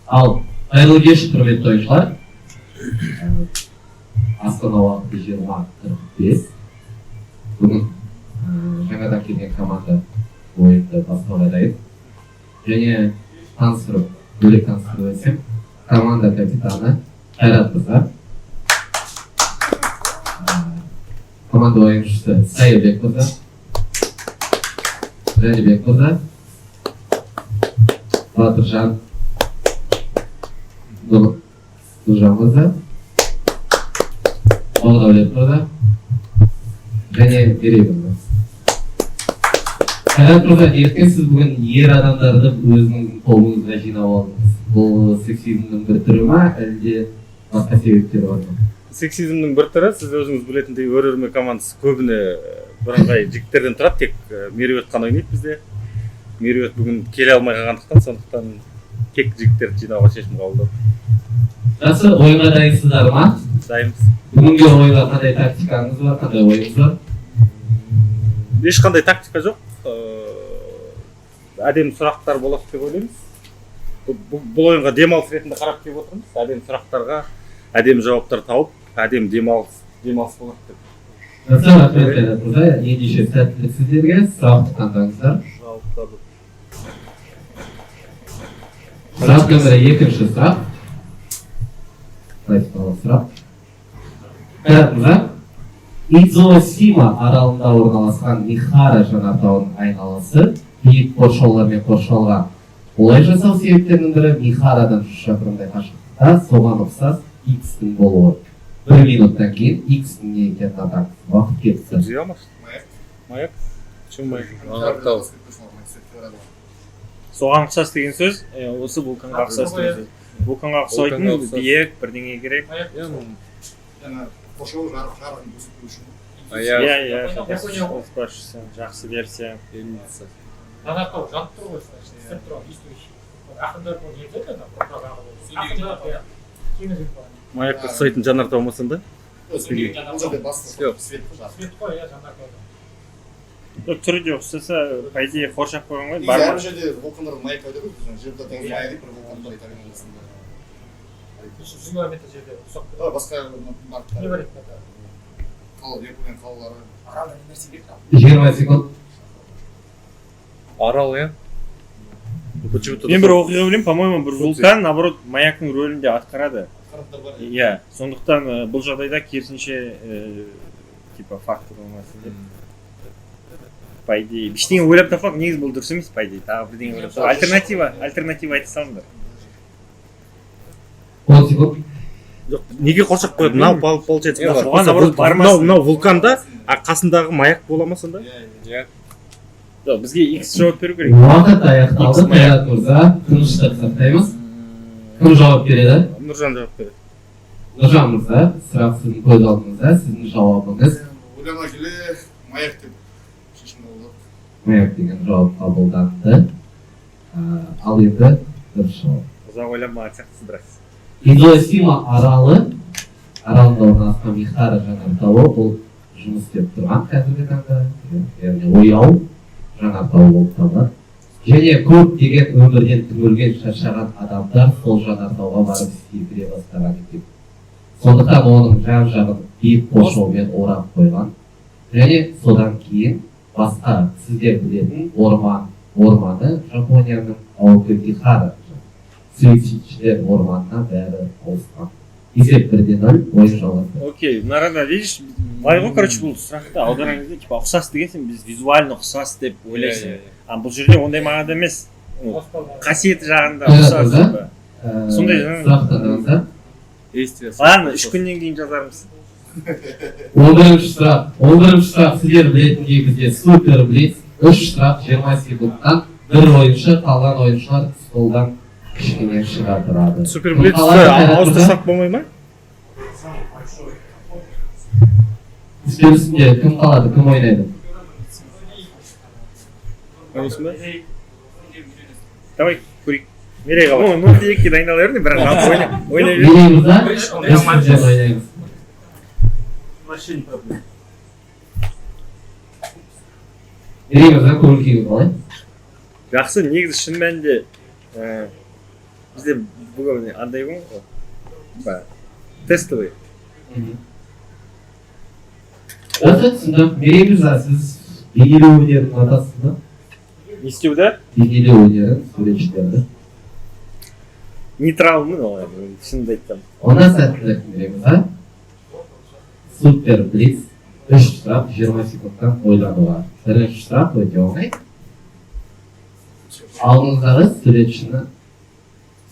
Ал қайырлы кеш құрметті ойыншылар. Астана уақыты 20:45. Бүгін жаңадан келген команда ойынды бастауға дайын. Және бөлек таныстырып өтсем, команда капитаны Қайрат мырза. Команда ойыншысы Сайырбек мырза. Жәнібек мырза. Батыржан Нұржан мырза. Молдағалиев мырза. Және Ерей мырза. Қайрат мырза, ертең сіз бүгін ер адамдарды өзінің тобыңызға жинап алдыңыз. Бұл сексизмнің бір түрі ма, әлде басқа себептері бар ма? Сексизмнің бір түрі, сіз өзіңіз білетіндей өрірме командасы көбіне бірыңғай жігіттерден тұрады, тек Меруерт қана ойнайды бізде. Меруерт бүгін келе алмай қалғандықтан, сондықтан тек жігіттерді жинауға шешім қабылдадық. Жақсы, ойынға дайынсыздар ма? Дайынбыз. Бүгінгі ойынға қандай тактикаңыз бар, қандай ойыңыз бар? Ешқандай тактика жоқ. Әдемі сұрақтар болады деп ойлаймыз. Бұл ойынға демалыс ретінде қарап келіп отырмыз. Әдемі сұрақтарға әдемі жауаптар тауып, әдемі демалыс болады деп. Жақсы, рахмет Қайрат мырза. Ендеше сәттілік сіздерге. Сұрақты таңдаңыздар. Сұрақ нөмірі 2-ші сұрақ. Классикалық сұрақ. Қайрат мырза, Идзуосима аралында орналасқан Михара жанартауының айналасы биік қоршаулармен қоршалған. Олай жасау себептерінің бірі Михарадан 3 шақырымдай қашықтықта соған ұқсас X-тің болуы. 1 минуттан кейін X-тің не екенін атаңыз. Уақыт кетті. Маяк? Чем маяк? Соған ұқсас деген сөз, осы вулканға ұқсас деген сөз. Вулканға ұқсайтын биік бірдеңе керек. Қоршау жарығын көрсету үшін. Спрашивайся, жақсы версия. Жанартау жанып тұр ғой, істеп тұрған действующий. Ақындар бұл жетеді, ақындар Маякқа ұқсайтын жанартау ма сонда? Бұл жерде басты свет қой, жанартауда. Түрі де ұқсаса, по идее қоршап қойған ғой. Әр жерде вулкандардың маяк өйді ғой, жерде теңіз маяк дейді, бір вулкандар айтар арасында. 100 километр жерде ұсақ. Басқа Не бар еді? Япония қалалары. Аралда не нәрсе керек? 20 секунд. Арал, я? Мен бір оқиға білем, по-моему, бір вулкан, наоборот, маяктың рөлінде атқарады. Иә, сондықтан бұл жағдайда керісінше типа фактор болмасын деп. По идее, ештеңе ойлап таппақ, негіз бұл дұрыс емес, по идее, тағы бірдеңе ойлап таппақ. Альтернатива айта салыңдар. 10 секунд. Неге қоршап қойды? Мынау получается. Мынау вулканда, қасындағы маяк бола ма сонда? Жоқ, бізге X жауап беру керек. Уақыт аяқталды. Қайрат мырза, тыныштық сақтаймыз. Кім жауап береді? Нұржан жауап береді. Нұржан мырза, сұрақ сіздің көз алдыңызда, сіздің жауабыңыз. Ойлана келе маяк деп шешім қабылдадық. Маяк деген жауап қабылданды. Ал енді дұрыс жауап. Ұзақ ойламаған сияқтысыз бірақ. Идзуосима аралында орналасқан Михара жанартауы бұл жұмыс істеп тұрған қазіргі таңда, яғни ояу жанартауы болып табылады. Және көптеген өмірден түңілген шаршаған адамдар сол жанартауға барып секіре бастаған екен. Сондықтан оның жан-жағын биік қоршаумен орап қойған. Және содан кейін басқа сіздер білетін орманы Жапонияның Аокигахара суицидшілер орманына бәрі ауысқан. Есеп 1-0, ойын жалғасы. Окей, мына арада, видишь, былай ғой, короче, бұл сұрақты аударған кезде, типа, ұқсас деген сен біз визуально ұқсас деп ойлайсың. А бұл жерде ондай мағынада емес. Қасиеті жағында ұқсас. Сондай сұрақтарыңызда. Ладно, 3 күннен кейін жазармыз. 11-ші сұрақ сіздер білетіндей бізде супер блиц. 3 сұрақ 20 секундтан бір ойыншы, қалған ойыншылар столдан кішкене шыға тұрады. Супер блиц ауыстырсақ болмай ма? Үстел үстінде кім қалады, кім ойнайды? Ойнайсың ба? Давай, көрейік. Мерей қалады. 0-2-ге дайындала берді, бірақ ойнай берді. Мерейміз да? Үстінде ойнаймыз. Мерейміз да көңіл күйі қалай? Жақсы, негізі шын мәнінде бізде бүгін андай ғой тестовый. Жақсы түсіндім. Мерей мырза, сіз бейнелеу өнерін ұнатасыз ба? Не істеуді? Бейнелеу өнерін, суретшілерді. Нейтралмын олай, шынымды айтсам. Онда сәттілік Мерей мырза. Супер блиц. 3 сұрақ 20 секундтан ойлануға. Бірінші сұрақ өте оңай. Алдыңыздағы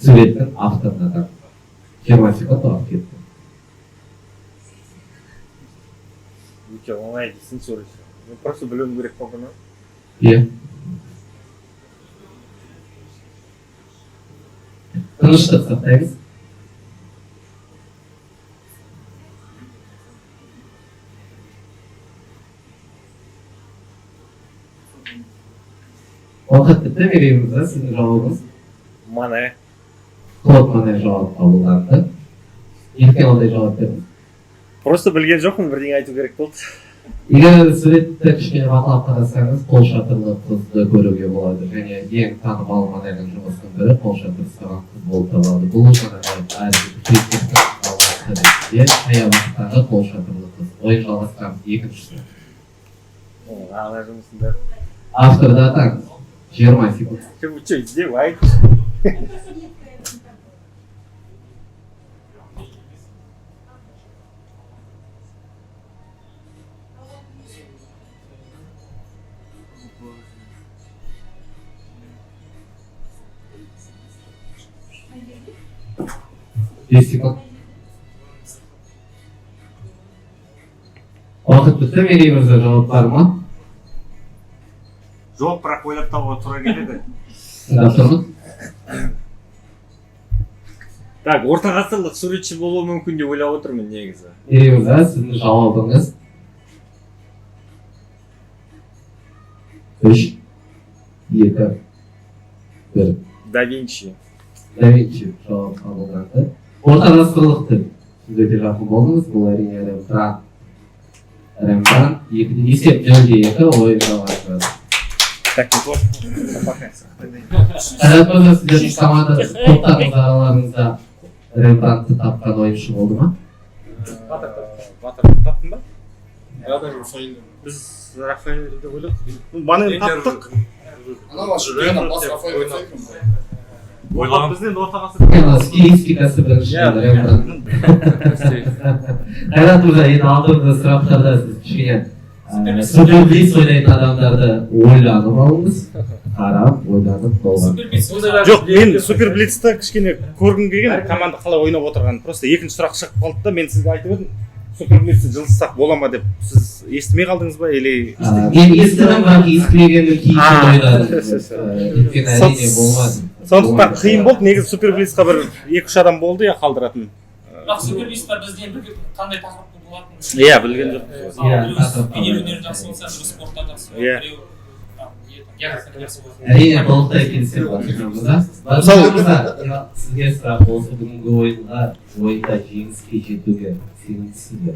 суреттің авторын атаңыз. 20 секунд уақыт кетті. Өте оңай дейсің суретші. Мен просто білуім керек болды ма? Иә. Тыныштық сақтаймыз. Уақыт бітті, Мерей мырза, сіздің жауабыңыз Мана. Клод мана жауап қабылданды. Неліктен ондай жауап бердіңіз? Просто білген жоқпын, бірдеңе айту керек болды. Егер суретті кішкене бақылап қарасаңыз, қолшатырлы қызды көруге болады. Және ең танымал моделдің жұмысының бірі қолшатыр ұстаған қыз болып табылады. Бұл жаңағы саябақтағы қолшатырлы қыз. Ойын жалғастырамыз екіншісі. Ана жұмысында. Авторды атаңыз. 20 секунд. Вы что, издеваетесь? Секунд. Уақыт бітті, Мерей мырза, жауап бар ма? Жоқ, бірақ ойлап табуға тура келеді. Тыңдап тұрмыз. Так, орта ғасырлық суретші болуы мүмкін деп ойлап отырмын негізі. Мерей мырза, сіздің жауабыңыз 3, 2, 1. Да Винчи. Да Винчи жауап қабылданды. Орта ғасырлық тіл. Сіз өте жақын болдыңыз, бұл әрине Рембрандт. Есеп 0-2 ойын жалғастырады. Так, неплохо. Қайрат мырза, сіздердің топтарыңыз араларыңызда Рембрандтты тапқан ойыншы болды ма? Батырды таптың ба? Біз Рафаэльді ойладық. Манені таптық. Анау Рафаэль Бізден орта ғасыр. Стилистикасы бірінші Рембрандт. Қайрат мырза, енді алдыңғы сұрақтарда сіз кішкене суперблиц ойлайтын адамдарды ойланып алыңыз. Қарап, ойланып болған. Жоқ, мен суперблицті кішкене көргім келген, команда қалай ойнап отырғанын. Просто екінші сұрақ шығып қалды да, мен сізге айтып едім, суперблицті жылыстақ бола ма деп. Сіз естімей қалдыңыз ба, или... Мен естідім, бірақ естімегеннің кейін ойладым. Өйткені әрине болмады. Сондықтан қиын болды, негізі суперблицқа бір 2-3 адам болды я қалдыратын. Бірақ суперблицтар бізден қандай тақырыпты болатын? Иә, білген жоқ. Бейнелеуден жақсы болса, спорттан жақсы болса, біреу әрине толықтай келісемін Батыржан мырза. Сізге сұрақ осы бүгінгі ойында жеңіске жетуге сенімдісіз бе?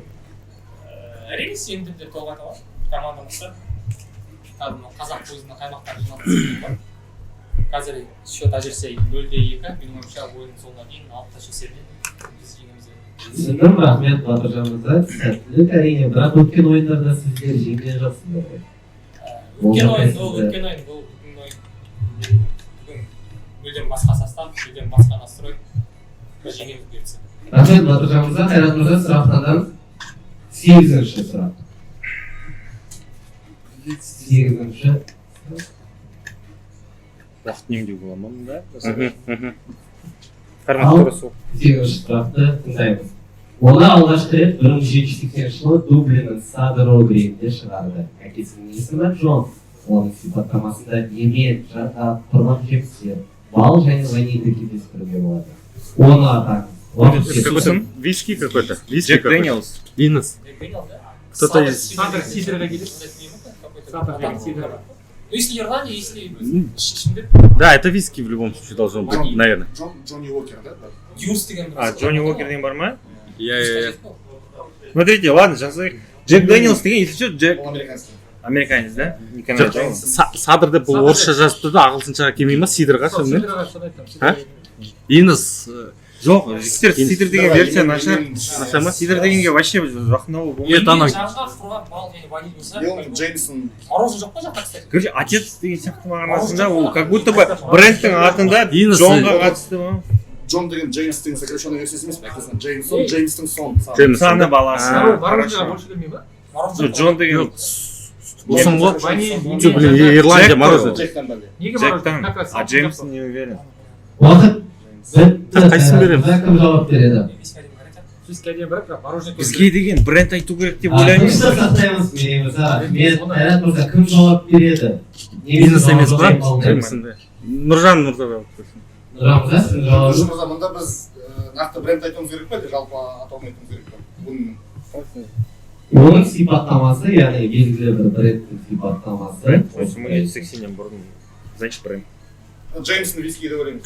әрине сенімді деп толық айта аламын. Командамызда қазақ пойызында қаймақтар жиналып бар. Қазір счет әзірсе 0-2, менің ойымша ойынның соңына дейін алып шексерден біз жеңеміз. Түсіндім, рахмет Батыржан мырза. Сәттілік әрине, бірақ өткен ойындарда сіздер жеңген жоқсыздар ғой. Өткен ойын бұл бүгін мүлдем басқа состав, мүлдем басқа настрой. Біз жеңеміз бұйыртса. Рахмет Батыржан мырза, Қайрат мырза, сұрақтардан 8-ші сұрақ. 8-ші Уақыт үнемдеу бола ма мұнда? Ал 8-ші сұрақты тыңдаймыз. Оны алғашқы рет 1780 жылы Дублиннің Садро-Гринде шығарды. Әкесінің есімі Джон. Оның сипаттамасында емен, жатақ, құрмақ жемістер, бал және ванильді кездестіруге болады. Оны атаңыз. Виски какой-то. Джек Дэниелс. Винес. Кто-то из... Садр Сидорға келіп, если Ирландия, если ішімдік. Да, это виски в любом случае должно быть, наверное. Джонни Уокер, да? Дюрс деген бір. А, Джонни Уокерден бар ма? Я. Смотрите, ладно, жазайық. Джек Дэниелс деген, если что, Джек... Ол американский. Американец, да? Никогда Садыр деп бұл орысша жазыпты да, ағылшыншаға келмей ма, сидырға сонымен? Инес жоқ сидр деген версия нашар ма сидр дегенге вообще жақындау болмайды. Нет, ана Жағында тұрған мал және ваниль болса, Леон Джеймсон. мороженое жоқ па жақта, кстати? Короче, отец деген сияқты мағынасында ол как будто бы брендтің атында Инес. Джонға қатысты ма? Джон деген Джеймс деген сокращенный версиясы емес пе? Әкесінің Джеймсон, Джеймстің сон. Саны баласы. Мороженое больше келмей ма? Мороженое Джон деген болсын ғой. ваниль. Че, блин, Ирландия мороженое. Джектан бәлде. Неге Джектан, мороженое? Как раз а Джеймс не уверен. уақыт бітті. Қайсысын беремін? Кім жауап береді? Беске дейін барып, бірақ мороженое Бізге деген бренд айту керек деп ойлаймын. Дұрыстап сақтаймыз мейміз. Рахмет. Қайрат мырза, кім жауап береді? Инес емес па? Джеймсонда. Нұржан мырза жауап берсін. Нұржан мырза, сіздің жауабыңыз? Нұржан мырза, мұнда біз нақты бренд айтуымыз керек пе, әлде жалпы атауын айтуымыз керек пе? Бұның Оның сипаттамасы, яғни белгілі бір брендтің сипаттамасы. Осы мы сексинен бұрын. Значит, бренд. Джеймсон виски деп ойлаймыз.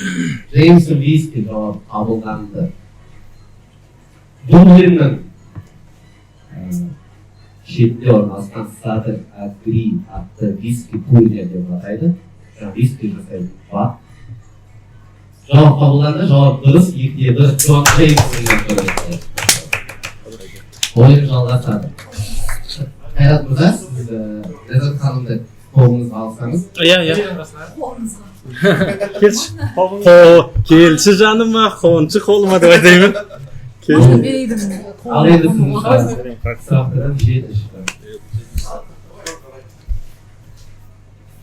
Джеймсон виски жауап қабылданды. Бұл өлеңнің шетте орналасқан Садр Агри атты виски пульня деп атайды. Виски жасайтын бак. Жауап қабылданды, жауап дұрыс, 2-1 Джон Джеймсон деген. Ойын жалғасады. Қайрат мырза, сіз Ләззат ханымды қолыңызға алсаңыз. Келші жаныма, қоншы қолыма деп айтайын. Ал енді сіздің сұрақтардан 7 шықты.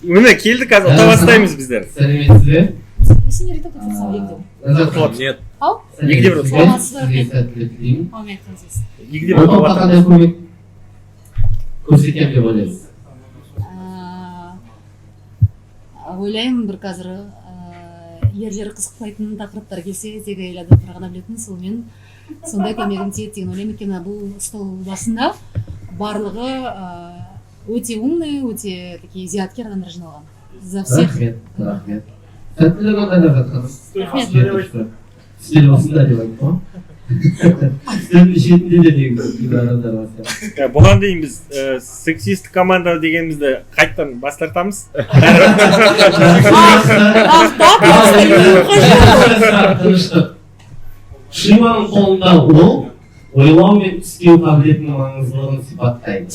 Міне келді қазір ұта бастаймыз біздер. Сәлеметсіз бе? Нет. Егде бір ұтып. Сізге сәттілік тілеймін. Егде бір Орталықта ұтып. қандай көмек көрсетемін деп ойлайсыз? Ойлаймын бір қазір ерлері қызықпайтын тақырыптар келсе тек әйел адамдар ғана білетін, сонымен сондай көмегім тиеді деген ойлаймын. Өйткені бұл стол басында барлығы өте умный, өте такие зияткер адамдар жиналған. За всех. Рахмет. Сәттілік ондайлар жатқаныз. Рахмет. Стиль осында деп айтты ма? Стиль шетінде де негізі адамдар бар. Бұған дейін біз сексист команда дегенімізді қайттан бас тартамыз. Шиманың қолында ол ойлау мен істеу қабілетінің маңыздылығын сипаттайды.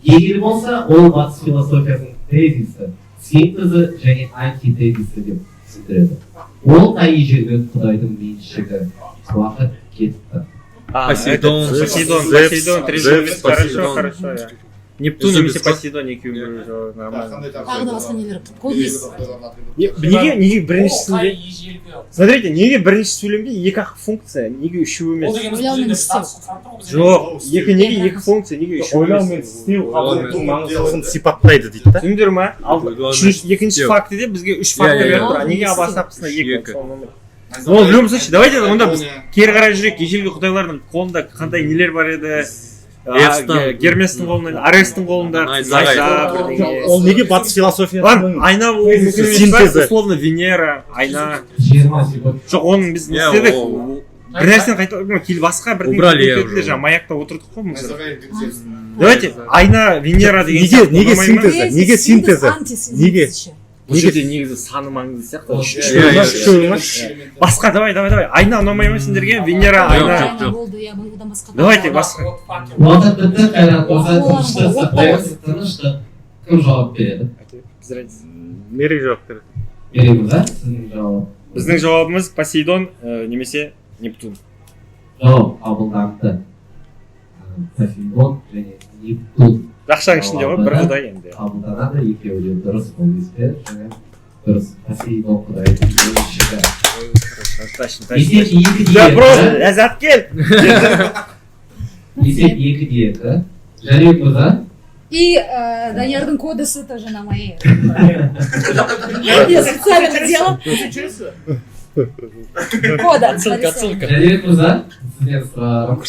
Егер болса, ол батыс философиясының тезисі, синтезі және антитезисі деп түсіндіреді. Ол қай ежелгі құдайдың меншігі. Уақыт кетті. Посейдон, трезубец, хорошо. Нептун немесе Посейдон екеуі нормально. Тағы да басқа нелер код есть. Неге біріншісінде? Смотрите, неге бірінші сөйлемде екі-ақ функция, неге үшеу емес? Жоқ, неге екі функция, неге үшеу емес? Ойлау мен істеу қабілетінің маңыздылығын сипаттайды дейді да. Түсіндір ма? Екінші фактіде бізге үш факті беріп тұр. Неге бастапқысына екі? Ну, в любом случае, давайте онда біз кері қарай жүрейік. Ежелгі құдайлардың қолында қандай нелер бар еді? Герместің қолында, Арестің қолында, Ол неге батыс философиясының ладно, айна ол синтезі. условно Венера, айна. 20 секунд. Жоқ, оның біз не істедік? Бір нәрсені қайта келіп басқа бірдеңе жаңа маякта отырдық қой біз. Давайте, айна, Венера деген Неге синтезі? Неге синтезі? Неге? Бұл жерде негізі саны маңызды сияқты. Басқа, давай. Айна ұнамай ма сендерге? Венера, айна. Давайте, басқа. Уақыт бітті, Қайрат мырза, тыныштық сақтаймыз, тыныштық. Кім жауап береді? Мерей жауап береді. Мерей мырза, сіздің жауап. Біздің жауабымыз Посейдон немесе Нептун. Жауап қабылданды. Посейдон және Нептун. Жақшаның ішінде ғой, бір құдай енді. Қабылданады, екеуі де дұрыс ол кезде, және дұрыс Посейдон құдайдың меншігі. Есеп 2-2. Просто ләззат кел! Есеп 2-2. Жарек мырза. И Даниярдың кодысы тоже на моей. Я специально делала. Кода. Жарек мырза, сізден сұрағым.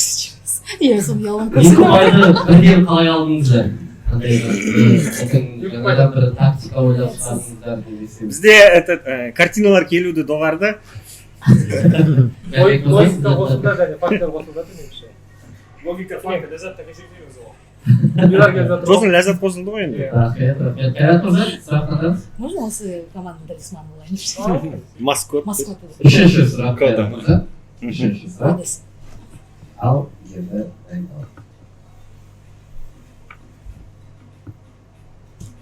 Я сумела. Екі байды бірден қалай алдыңыздар? Жаңадан бір тактика ойлап шығардыңыздар деп есеп. Бізде картиналар келуді доғарды. Логика осында және фактор қосылды меніңше. Логика фактор ләззат та кешірмейміз ол. Үйлер келіп жатыр. сосын ләззат қосылды ғой енді. Рахмет, рахмет. Қайрат мырза, сұрақ қандаңыз? Можно осы команданың талисманы болайыншы? Маскот. Маскот. Үшінші сұрақ Қайрат мырза. Үшінші сұрақ. Қойдайсың. Ал енді дайындал.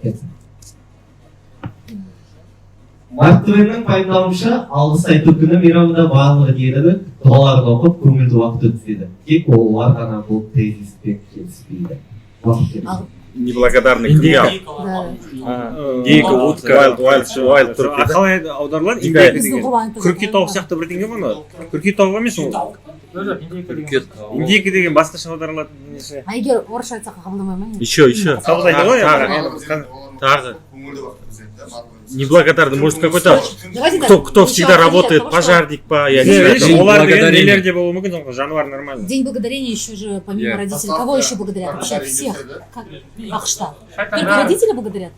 Кетсін. Марк Твеннің пайымдауынша алғыс айту күні мейрамында барлығы дерлік дұғаларын оқып көңілді уақыт өткізеді. Тек олар ғана бұл тезиспен келіспейді. Уақыт кетті. Неблагодарный Индейка. Да. Индейка, утка, wild turkey. қалай аударылады? Индейка Біздің деген. құрбан Күрке тауық сияқты бірдеңе ғой мына. Күрке тауық емес ол. Индейка деген басқаша аударылатын несі. А егер орысша айтсақ қабылдамай ма? Еще. Қабылдайды ғой. Тағы. Көңілді уақыт өткізеді, да, барлығы. Неблагодарный, может какой-то, Давайте так. кто всегда работает, пожарник по, я не Видишь, знаю. олар деген благодарение. нелер де болуы мүмкін, сондықтан жануар нормально. День благодарения еще же, помимо родителей, кого еще благодарят? Вообще всех. Как Ақшта. Только родители благодарят?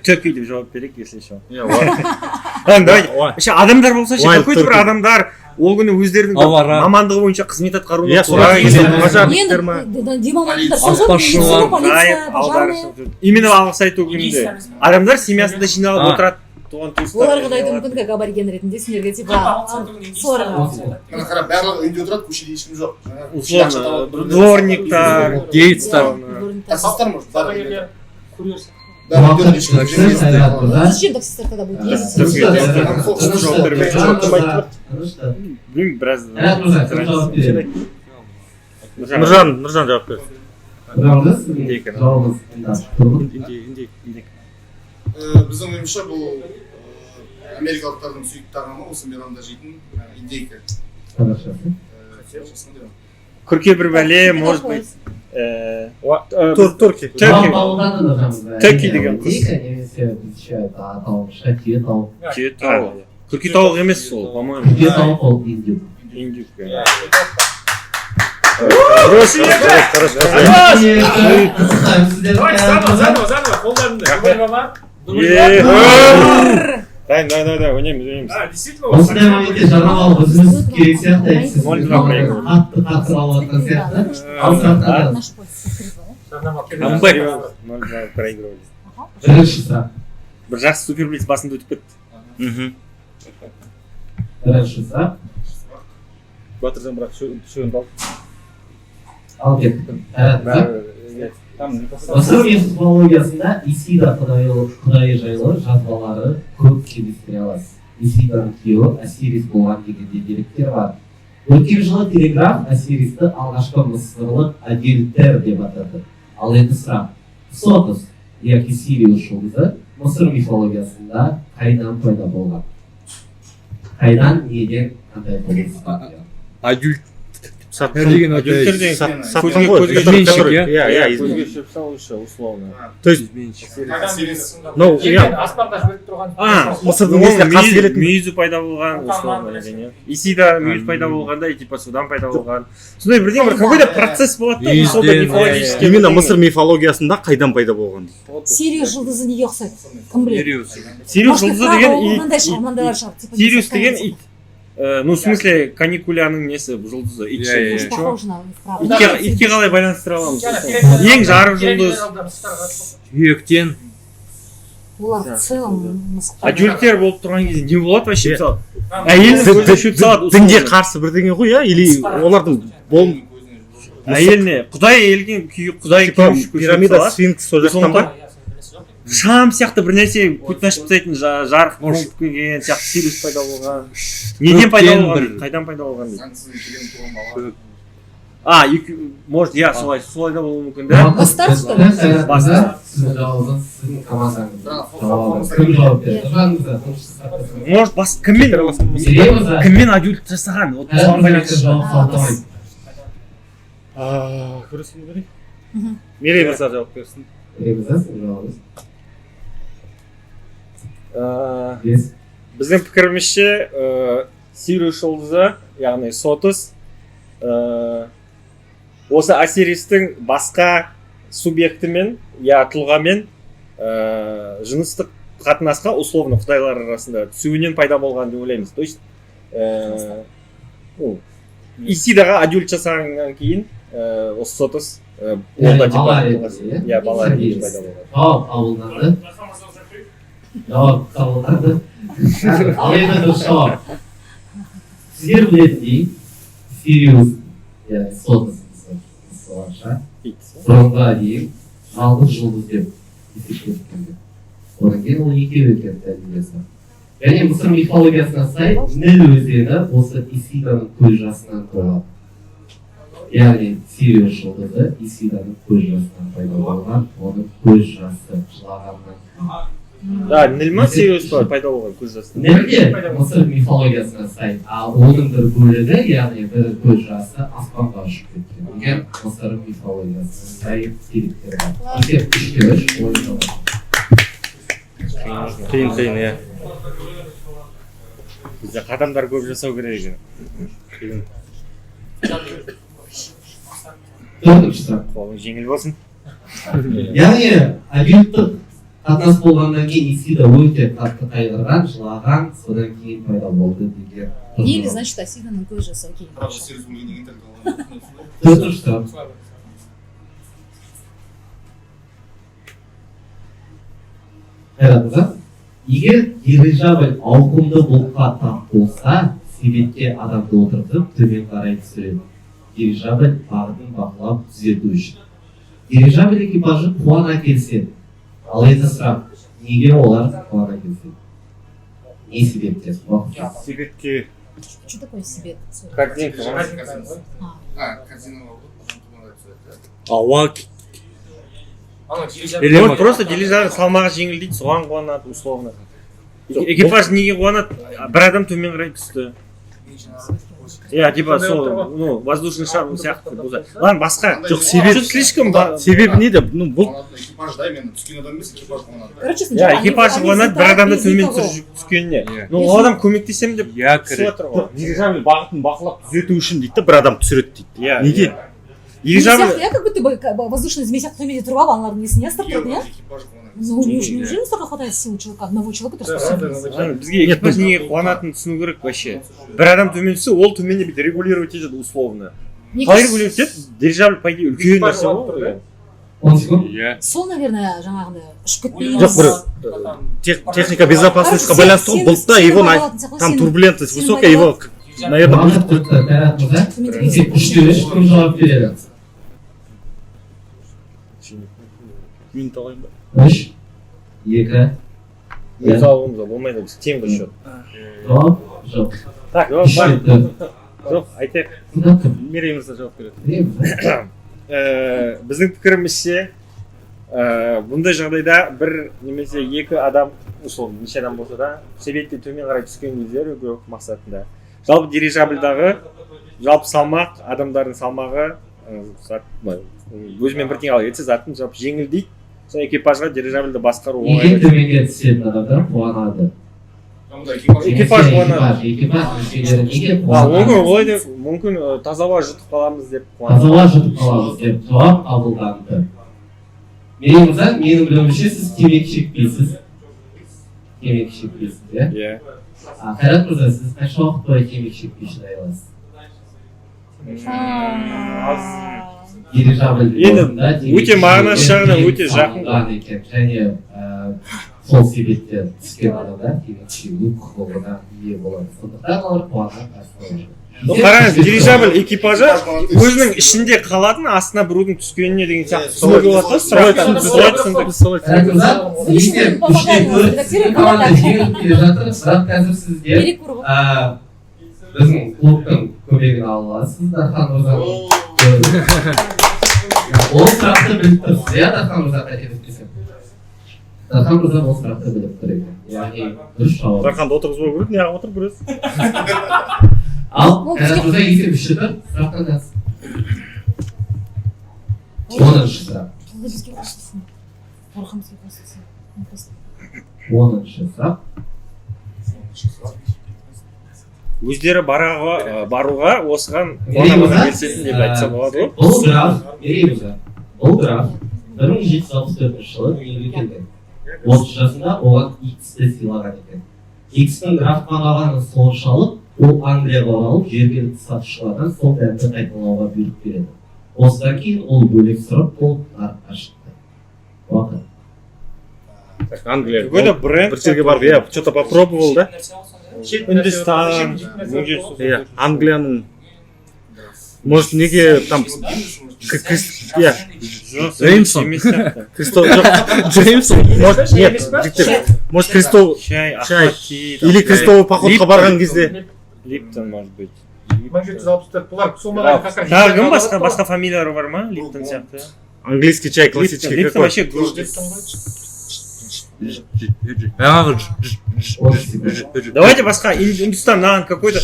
Turkey деп жауап берейік, если что. Ладно, давайте. Вообще адамдар болса ше, Wild какой-то бір turkey. адамдар ол күні өздерінің Авара. мамандығы бойынша қызмет атқаруына Иә, тура солай келеді. келеді. Пожарниктер ма? Дима мамандар, Аспазшылар. полиция, пожарные. Именно алғыс айту күнінде адамдар семьясында жиналып отырады, туған Оларға да айту туыстар. мүмкін как абориген ретінде сендерге типа соларға. Мына қарап, барлығы үйде отырады, көшеде ешкім жоқ. Условно, дворниктар, Гейтстар. Таксисттар может, Дәрігерлер, курьер. Уақыт өткізді, Қайрат мырза. Зачем таксисттар тогда будет ездить? Білмеймін, біраз. Қайрат мырза, кім жауап береді? Нұржан жауап берді. Сұрағыңыз, жауабыңыз тыңдап тұрмын. Біздің ойымызша бұл америкалықтардың сүйікті тағамы, осы мейрамда жейтін индейка. Қазақшасы. Күрке бір бәле, может быть. Турки. Turkey деген қыз. Немесе bizce аталмышқа түйе тауық. Түйе тауық. Күрке тауық емес ол, по-моему. Түйе тауық ол индюк. Индюк. Заново, қолдарында. Давай, ойнаймыз. Действительно, Осындай моменте жарнама алып өзіңіз керек сияқты айтсыз. Қатты қатты алып жатқан сияқты. Ал сұрақтар. Наш поезд. Амбек. Проигрывали. Бірінші сұрақ. Бір жақсы суперблиц басында өтіп кетті. Бірінші сұрақ. Батыржан бірақ шөйін алып. Ал кеттім. Мысыр мифологиясында Исида құдайы жайлы жазбалары көп кездестіре аласыз. Исиданың күйеуі Осирис болған дегенде деректер бар. Өткен жылы телеграф Осиристі алғашқы мысырлық Адильтер деп атады. Ал енді сұрақ. Сотос, яки Сириус жұлдызы Мысыр мифологиясында қайдан пайда болған? Қайдан, неден, қандай болған? Адюль. Саттың ғой. Изменщик, я? Көзге шөп салушы, условно. То есть, ну, аспанда жүріп тұрған. Мысырдың несіне қарсы келетін. Мүйізі пайда болған, условно. Исида мүйіз пайда болғанда, типа судан пайда болған. Сондай бірден бір какой-то процесс болады да, сондай мифологический. Именно Мысыр мифологиясында қайдан пайда болған? Сириус жұлдызы неге ұқсайды? Кім біледі? Сириус жұлдызы деген мынандай шығар, мынандайлар шығар. Сириус деген ит. Ну, в смысле, каникуляның несі жұлдызы. Уж похоже на правду. Итке қалай байланыстыра аламыз? Ең жарық жұлдыз. Сүйектен. Олар в целом мысықтар. Адюльтер болып тұрған кезде не болады вообще? Мысалы, әйелдің көзіне шөп салады. Дінге қарсы бірдеңе ғой, иә? Или олардың әйеліне, құдай әйелге құдай пирамида, сфинкс сол жақтан ба? Шам сияқты бір нәрсе көтін ашып тастайтын жарық болып келген сияқты Сириус пайда болған. Неден пайда болған? Қайдан пайда болған дейді. Может, иә, солай да болуы мүмкін, да? Бастар, что ли? Сіздің жауабыңыз, сіздің командаңыздың жауабы. Кім жауап берді? Может, кіммен адюль жасаған? Вот соған байланысты. Көресің берейік? Мерей мырза жауап берсін. Біздің пікірімізше Сириус жұлдызы, яғни Сотос, осы Осиристің басқа субъектімен, я тұлғамен жыныстық қатынасқа, условно құдайлар арасында түсуінен пайда болған деп ойлаймыз. То есть Исидаға адюль жасағаннан кейін осы Сотос ол да бала типа ретінде иә бала ретінде пайда болған. Жауап қабылданды. Ал енді дұрыс жауап. Сіздер білетіндей, Сириус, яғни Сотос солайша, бұрынға дейін жалғыз жұлдыз деп есептелген. Одан кейін ол екеу екен дәлелдесі. Және Мысыр мифологиясына сай, Ніл өзені осы Исиданың көз жасынан туады. Яғни Сириус жұлдызы Исиданың көз жасынан пайда болған, оның көз жасы жылағаннан. Да, Ніл ма Сириус па пайда болған көз жасы? Нелде Мысыр мифологиясына сай, ал оның бір бөлігі, яғни бір көз жасы аспанға ұшып кеткен. Егер Мысыр мифологиясына сай деректер бар. Егер 3-3 ойын бар. Қиын, иә. Бізде қадамдар көп жасау керек екен. Қиын. Төртінші сұрақ. Қолың жеңіл болсын. Яғни объекттік қатынас болғаннан кейін Исида өте қатты қайғырған, жылаған, содан кейін пайда болды деген. Или, значит, Асиданың көз жасы, окей. Правда, Сириус өлгеннен кейін тірі қалған. Төртінші сұрақ. Егер дирижабль ауқымды бұлтқа тап болса, себетке адамды отыртып төмен қарай түсіреді. Дирижабль бағытын бақылап түзету үшін. Дирижабль экипажы қуана келсе, ал енді сұрақ, неге олар қуана келсе? Не себептен? Себетке Что такое себет? Картинка. Картина болды. Ауа Вот просто дирижабль салмағы жеңіл дейді, соған қуанады, условно. Экипаж неге қуанады? Бір адам төмен қарай түсті. Иә, типа сол, воздушный шар сияқты болса. Ладно, басқа. Жоқ, себеп Слишком себебі неде? Бұл Экипаж, да, мен түскен адам емес, экипаж қуанады. Короче, иә, экипаж қуанады, бір адамды төмен түскеніне. Ну, ол адам көмектесем деп иә түсіп отыр ғой. дирижабль бағытын бақылап түзету үшін дейді, бір адам түсіреді дейді. Иә. Неге? Дирижабль Я как будто бы воздушный змей сияқты төменде тұрып алып, аналардың несіне астырып тұрды, иә? Экипаж қуанады. Ну, неужели столько хватает сил человека, одного человека, который способен? бізге экипаж неге қуанатынын түсіну керек вообще. Бір адам төмен түссе, ол төменде бүйтіп регулировать етеді условно. Қалай регулировать етеді? Дирижабль по идее үлкен нәрсе ғой. 10 секунд. Иә. Сол, наверное, жаңағындай ұшып кетпей. Жоқ, бір техника безопасностьқа байланысты ғой, бұлтта его там турбулентность высокая, его наверное Уақыт өтті, Қайрат мырза. Тек 3-3 кім жауап береді? минут алайын ба? 3, 2, Мысалымызда болмайды, біз тең бір счет. жауап жоқ. Так, Үш бар. жетті. Жоқ, айтайық. Кімді кім? Мерейімізді жауап береді. Білеміз. Біздің пікірімізше бұндай жағдайда бір немесе екі адам, условно, неше адам болса да, себетте төмен қарай түскен кезде регулировка мақсатында. Жалпы дирижабльдағы жалпы салмақ, адамдардың салмағы өзімен бір тең алып кетсе, заттың жалпы жеңіл дейді. Сол экипажға дирижабльді басқару Егер оңай. төменге түсетін адамдар қуанады. Экипаж қуанады. Экипаж мүшелері неге Мүмкін қуанады? олай деп, мүмкін таза ауа жұтып қаламыз деп қуанады. Таза ауа жұтып қаламыз деп жауап қабылданды. Мерей мырза, менің білуімше сіз темекі шекпейсіз. Темекі шекпейсіз, иә? Иә. Қайрат мырза, сіз қанша уақыт бойы темекі шекпей шыдай аласыз? Дирижабль Енді өте мағынасы жағынан өте жақын. екен. Және сол себептен түскен адамдар темекі шегу құқығына ие болады. Сондықтан олар қуанған қарсы. Қараңыз, дирижабль экипажы өзінің ішінде қалатын, астына біреудің түскеніне деген сияқты түсінуге болады да, солай түсіндік. Қайрат мырза, егер 3-4 команда жеңіліп келе жатыр, бірақ қазір сіздер біздің клубтың көмегін ала аласыз, Дархан мырза. Ол сұрақты біліп тұрсыз, иә, Дархан мырза, қателеспесем. Дархан мырза ол сұрақты біліп тұр екен. Яғни дұрыс жауап. Дарханды отырғызбау керек, неғып отыр көресіз? Ал Қайрат мырза есеп үші тұр, сұрақтан жазсын. 10-шы сұрақ. 10-шы сұрақ. Өздері баруға осыған қуана келісетін деп айтса болады ғой. Бұл граф, Мерей мырза, бұл граф 1764 жылы дүниеге келген. 30 жасында оған X-ті сыйлаған екен. X-тің графтан алғаны соншалық, ол Англияға оралып, жергілікті сатушылардан сол дәмді қайталауға бұйрық береді. осыдан кейін ол бөлек сұрақ болып нарыққа шықты. Уақыт. Англия какой-то бренд бір жерге барып, иә, что-то попробовал, да? Үндістан Иә, Англияның может неге там иә Джеймсон Джеймсон может нет жігіттер может крестов чай чай ахмад или крестовый походқа барған кезде Липтон может быть 1764 бұлар соңына тағы кім басқа фамилиялар бар ма Липтон сияқты английский чай классический Липтон какой вообще давайте басқа Үндістаннан какой-то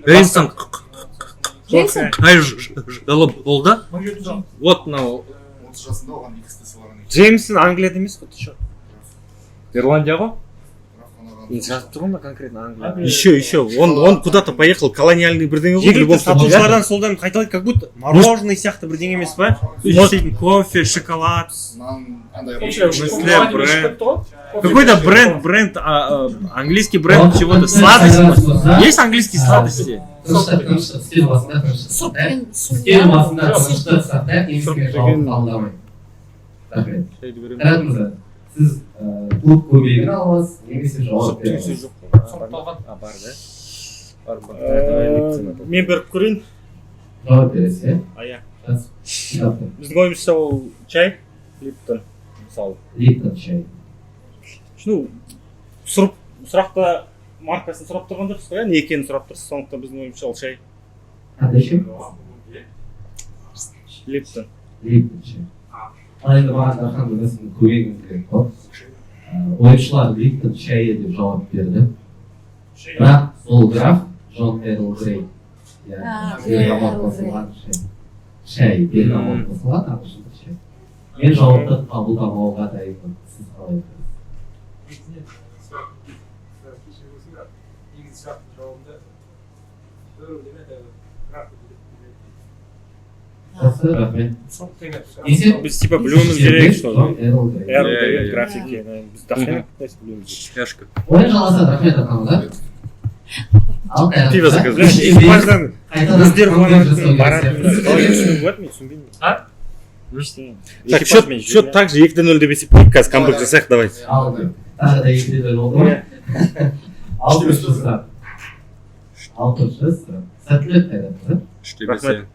Джеймсон Джеймсон? жылы болды. Вот мынау 30 жасында оған екісі салған екен. Джеймсон Англияда емес қой ты что Ирландия ғой. жазып тұр ғой конкретно Англия еще он куда-то поехал колониальный бірдеңе ғой в жергілікті любом случае сатушылардан солдан қайталайды как будто мороженое сияқты бірдеңе емес па істейтін кофе шоколад Нан андай какой-то бренд английский бренд чего-то сладости есть английские сладости Стиль басында Сұрып пен стиль басында тыныштық сақтап ешкімге жауап алдамайды. Рахмет. Қайрат мырза, сіз клуб көмегін аласыз немесе жауап бересіз? бар да мен беріп көрейін Жауап бересіз, иә? иә Жақсы. біздің ойымызша ол чай Липтон мысалы Липтон чай. ну сұрақта маркасын сұрап тұрған жоқсыз ғой, не екенін сұрап тұрсыз, сондықтан біздің ойымызша ол шай Қандай чай? Липтон. Липтон чай. Ал енді маған Дархан мырзаның көмегіңіз керек қой. Ойыншылар Липтон шайы деп жауап берді. Бірақ ол граф Джон Эрл Грей. Бергамот қосылған шай. Бергамот қосылған ағылшынша шай. Мен жауапты қабылдамауға дайынмын. Сіз қалай жақсы, рахмет. біз типа білуіміз керек что Эрл Грей. Эрл графики біз дохрена білуіміз Чашка. Ойын жалғасады, рахмет Дарханға. Ал Пиво заказывай. экипаждан қайтадан өздері конкурс баратын жасау қалай керек. түсініп болады мен түсінбеймін Так, счет так же 2-0 деп есептейік, қазір камбэк жасайық, давай. Ал тағы да 2-0 болды ғой. 600 сұрақ. 600 сұрақ. Сәттілік Қайрат мырза. Рахмет.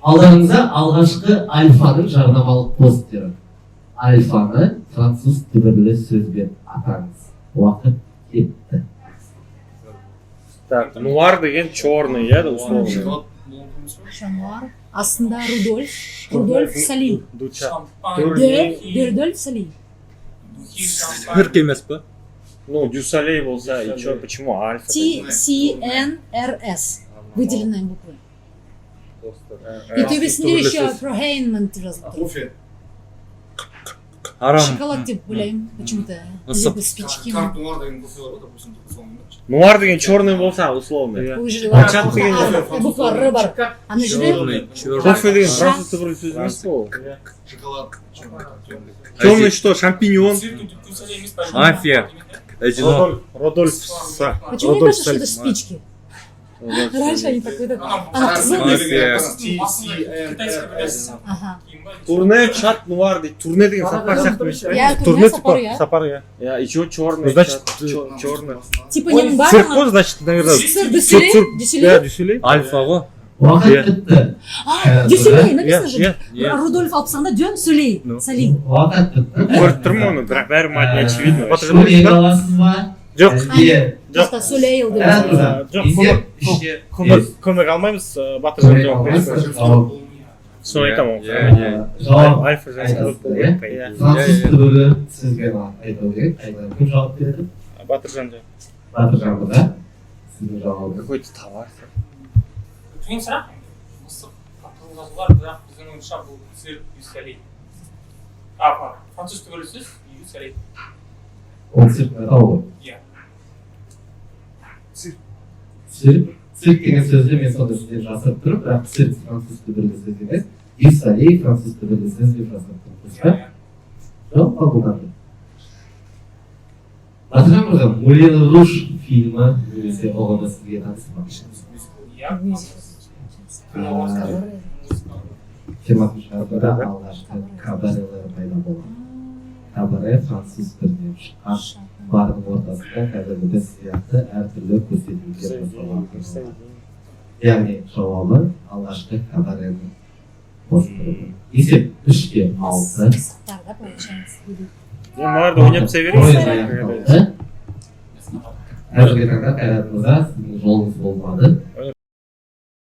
Алдарыңызда алғашқы альфаның жарнамалық посттері. Альфаны француз түбірлі сөзбен атаңыз. Уақыт кетті. так нуар деген черный иә условно Жануар. Астында Рудольф Сали. Рудольф Сали. Үрк емес па? ну дюсалей болса и че почему альфа TCNRS. Выделенные буквы. И төбесінде еще Prohainment жазылып тұр. Кофе. Арам. Шоколад деп ойлаймын. Почему-то. Либо спички. Карт нуар деген кофе бар ғой, допустим, соны. нуар деген черный болса условно Бұл жерде Чат деген буква Р бар. Ана жерде Черный, черный. кофе деген француз түбірлі сөз емес пе ол Шоколад. темный что шампиньон Мафия. Одинок. Родольфса. Почему мне кажется, что это спички? Раньше они так это... Ана қызыл. Ага. турне чат нуар дейді турне деген сапар сияқты емес пе Я Турне сапар, типа я. сапар, я. иә и че черный Значит, черный Типа ненің бар Цирк ма? қой, значит, наверное. Сыр, дюселей? Да, Дюселей? дюселей. Альфа ғой. Уақыт бітті. Дюселей, написано Иә, же. Рудольф алып тастағанда Дюн Сулей. Сали. Уақыт бітті. көріп тұрмын оны бірақ бәрі мать не очевидно вообще. Сөйлей аласыз ба? Жоқ. Әлде Просто Сулей деп Қайрат жазылған. мырза, есеп Көмек алмаймыз, Батыржан жауап береді. соны айтамын жауап альфа айтасыздар, иә? иә Француз түбірлі сөзбен айту керек. Кім жауап береді? батыржан Батыржан мырза. Сіздің жауабыңыз. какой то товар қиын сұрақ мысық қатқыл жазулар бірақ біздің ойымызша бұл цирк дюсалей француз түбірлі сөз дюсалей Ол цирк атау ғой. иә Цирк деген сөзді мен сонда сізден жасырып тұрып, бірақ цирк француз түбірлі сөз емес. Дюсалей француз түбірлі сөз деп жасырып тұрып. Жоқ, қабылданды. Батырхан мырза, Мулен Руж фильмі немесе ұғымы сізге таныс па? 20-шы ғасырда алғашқы кабарелер пайда болды. Кабаре француз тілінен шыққан бардың ортасында қазіргі біз сияқты әртүрлі көрсетілімдер жасалған. Яғни жауабы алғашқы кабарені қостырды. Есеп 3-6. Мысықтарда получается. Мыналарды ойнап түсе Ойын бересіз. аяқталды. Қазіргі таңда Қайрат мырза, сіздің жолыңыз болмады.